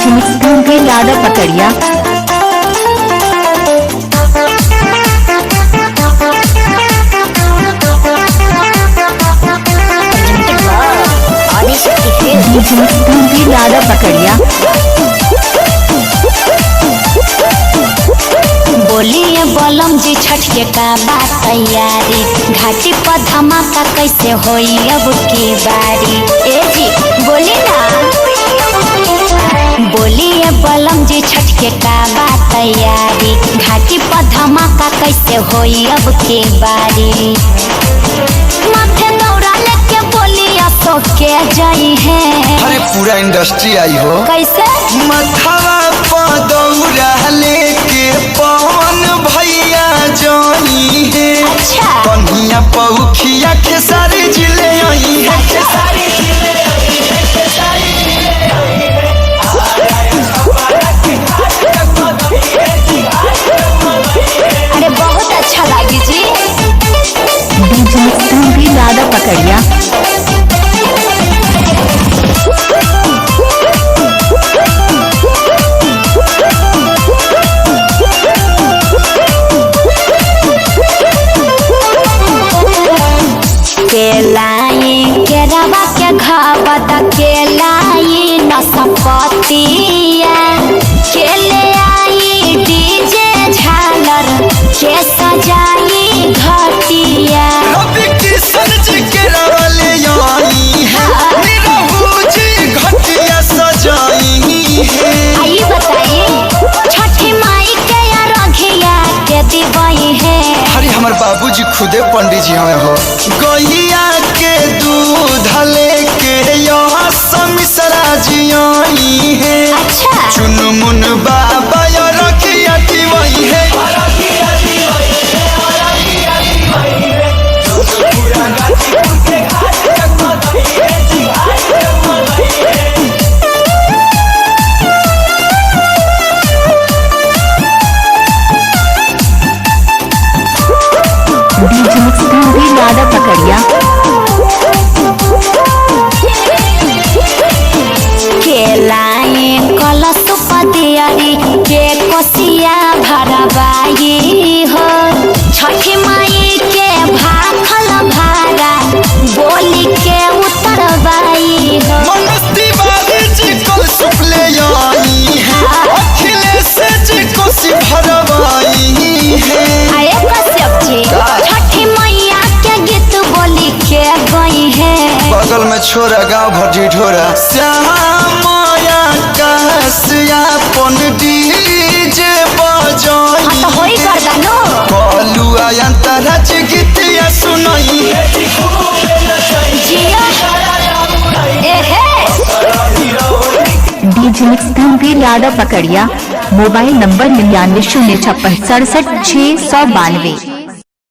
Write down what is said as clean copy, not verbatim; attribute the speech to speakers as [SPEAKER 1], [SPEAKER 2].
[SPEAKER 1] DJ ज्यादा पकड़िया। DJ ज्यादा पकड़िया।
[SPEAKER 2] बोलिए बलम जी छठ के का बात तैयारी, घाटी पर धमाका कैसे होई अब की बारी। ए जी बोली ना, बोलिए बलम जी छठ के का बात तैयारी, घाटी पर धमाका कैसे होई अब की बारी। माथे दौड़ा लेके बोलिया सो के जाई है।
[SPEAKER 3] अरे पूरा इंडस्ट्री आई हो
[SPEAKER 2] कैसे
[SPEAKER 3] मथवा पर दौड़ा लेके पवन भैया जानी है।
[SPEAKER 2] अच्छा
[SPEAKER 3] कन्हिया पौखिया के सारे जिले आई है।
[SPEAKER 2] अरे बहुत अच्छा लगी जी।
[SPEAKER 1] डीजे ज्यादा पकड़िया।
[SPEAKER 2] केलाई के रवा के घावत केलाई नसपतिया के ले आई डीजे झालर के सजाई घटिया।
[SPEAKER 3] रवि किशन जी के रवले आई है, निरहु जी घटिया सजाई है।
[SPEAKER 2] आई बताइए छठी माई के या रघिया के दिवाई है।
[SPEAKER 3] अरे हमार बाबूजी खुदे पंडित जी हमें हो। गैया के दूध लेके यहाँ समिसरा जी आई है।
[SPEAKER 2] अच्छा
[SPEAKER 3] चुनमुन बाबा या रखिया वही है।
[SPEAKER 1] डीजे ज्यादा पकड़िया।
[SPEAKER 2] केलाई कलश पतियारी के कोसिया भरवाई हो। छठी माई के भाखल भारा बोली के उतरवाई हो।
[SPEAKER 3] मनस्ती बाबी जी कल सुपले आई है। अखिलेश जी को भरवाई है।
[SPEAKER 2] आए कश्यप जी छठी मैया के गीत बोली के गई है।
[SPEAKER 3] बगल में छोरा गाँव भर ढोरा श्यामाया कासियापन डीजे बजाई।
[SPEAKER 2] तो होई गर्दनो
[SPEAKER 3] कलुआ अंतराज गीतिया सुनाई।
[SPEAKER 2] जिया एहे
[SPEAKER 1] डीजे ज्यादा पकड़िया। Mobile number 99 056 67 692।